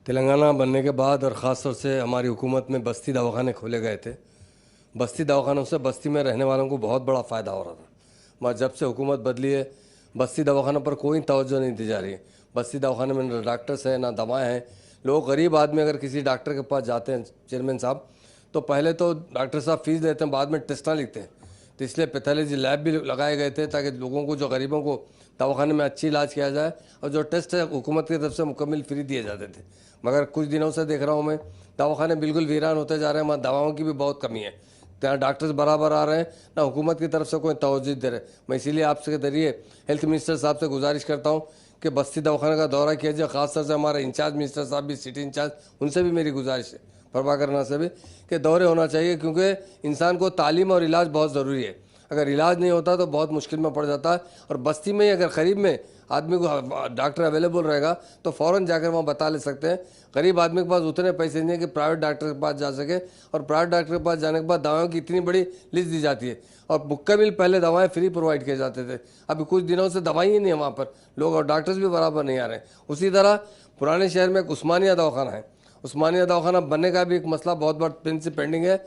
तेलंगाना बनने के बाद और ख़ास तौर से हमारी हुकूमत में बस्ती दवाखाने खोले गए थे। बस्ती दवाखानों से बस्ती में रहने वालों को बहुत बड़ा फ़ायदा हो रहा था, मगर जब से हुकूमत बदली है बस्ती दवाखानों पर कोई तवज्जो नहीं दी जा रही है। बस्ती दवाखाने में ना डॉक्टर्स हैं ना दवाएं हैं। लोग गरीब आदमी अगर किसी डॉक्टर के पास जाते हैं चेयरमैन साहब, तो पहले तो डॉक्टर साहब फीस लेते हैं, बाद में टेस्ट लिखते हैं। तो इसलिए पैथोलॉजी लैब भी लगाए गए थे ताकि लोगों को, जो गरीबों को दवाखाने में अच्छी इलाज किया जाए, और जो टेस्ट है हुकूमत की तरफ से मुकम्मल फ्री दिए जाते थे। मगर कुछ दिनों से देख रहा हूँ मैं दवाखाने बिल्कुल वीरान होते जा रहे हैं। वहाँ दवाओं की भी बहुत कमी है, यहाँ डॉक्टर्स बराबर आ रहे हैं, ना हुकूमत की तरफ से कोई तवज्जो दे रहे। मैं इसीलिए आपसे के जरिए हेल्थ मिनिस्टर साहब से गुजारिश करता हूँ कि बस्ती दवाखाने का दौरा किया जाए। खासतौर से हमारे इंचार्ज मिनिस्टर साहब भी, सिटी इंचार्ज, उनसे भी मेरी गुजारिश है, प्रभाकर नाथ से भी, कि दौरे होना चाहिए, क्योंकि इंसान को तालीम और इलाज बहुत ज़रूरी है। अगर इलाज नहीं होता तो बहुत मुश्किल में पड़ जाता है। और बस्ती में ही अगर करीब में आदमी को डॉक्टर अवेलेबल रहेगा तो फ़ौरन जाकर वहाँ बता ले सकते हैं। गरीब आदमी के पास उतने पैसे नहीं है कि प्राइवेट डॉक्टर के पास जा सके, और प्राइवेट डॉक्टर के पास जाने के बाद दवाओं की इतनी बड़ी लिस्ट दी जाती है, और मुकम्मल पहले दवाएं फ्री प्रोवाइड किए जाते थे। अभी कुछ दिनों से दवाई ही नहीं है वहाँ पर, लोग और डॉक्टर्स भी बराबर नहीं आ रहे हैं। उसी तरह पुराने शहर में एक उस्मानिया दवाखाना है, उस्मानिया दवाखाना बनने का भी एक मसला बहुत बड़ा पेंडिंग है।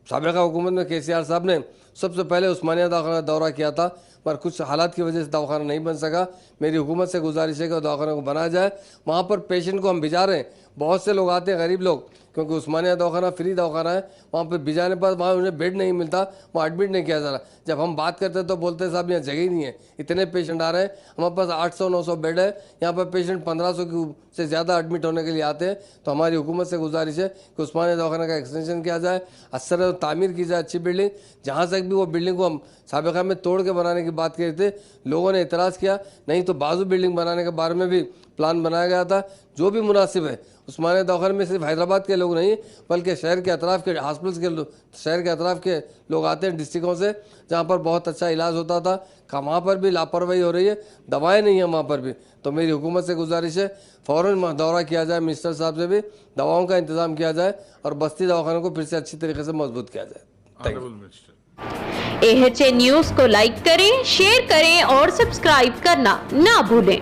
साबिक़ा हुकूमत में केसीआर साहब ने सबसे पहले उस्मानिया दवाखाना का दौरा किया था, पर कुछ हालात की वजह से दवाखाना नहीं बन सका। मेरी हुकूमत से गुजारिश है कि दवाखाना को बनाया जाए। वहाँ पर पेशेंट को हम भिजा रहे हैं, बहुत से लोग आते हैं, गरीब लोग, क्योंकि उस्मानिया दवाखाना फ्री दवाखाना है। वहाँ पर भिजाने पर वहाँ उन्हें बेड नहीं मिलता, वहाँ एडमिट नहीं किया जा रहा। जब हम बात करते हैं तो बोलते हैं साहब यहाँ जगह ही नहीं है, इतने पेशेंट आ रहे हैं। हमारे पास 800-900 बेड है, यहाँ पर पेशेंट 1500 से ज़्यादा एडमिट होने के लिए आते हैं। तो हमारी हुकूमत से गुजारिश है कि उस्मानिया दवाखाना का एक्सटेंशन किया जाए, असर तामीर की जाए अच्छी बिल्डिंग। जहाँ तक भी वो बिल्डिंग को हम साबिक़ा में तोड़ के बनाने की बात की थे, लोगों ने इतराज़ किया, नहीं तो बाजू बिल्डिंग बनाने के बारे में भी प्लान बनाया गया था। जो भी मुनासिब है, उस्मानिया दवाखाने में सिर्फ हैदराबाद के लोग नहीं बल्कि शहर के अतराफ़ के हॉस्पिटल्स के शहर के अतराफ़ के लोग आते हैं, डिस्ट्रिक्टों से, जहाँ पर बहुत अच्छा इलाज होता था। वहाँ पर भी लापरवाही हो रही है, दवाएं नहीं है वहाँ पर भी। तो मेरी हुकूमत से गुजारिश है फ़ौरन दौरा किया जाए, मिनिस्टर साहब से भी दवाओं का इंतज़ाम किया जाए और बस्ती दवाखानों को फिर से अच्छी तरीके से मजबूत किया जाए। Thank you. AHA न्यूज़ को लाइक करें, शेयर करें और सब्सक्राइब करना ना भूलें।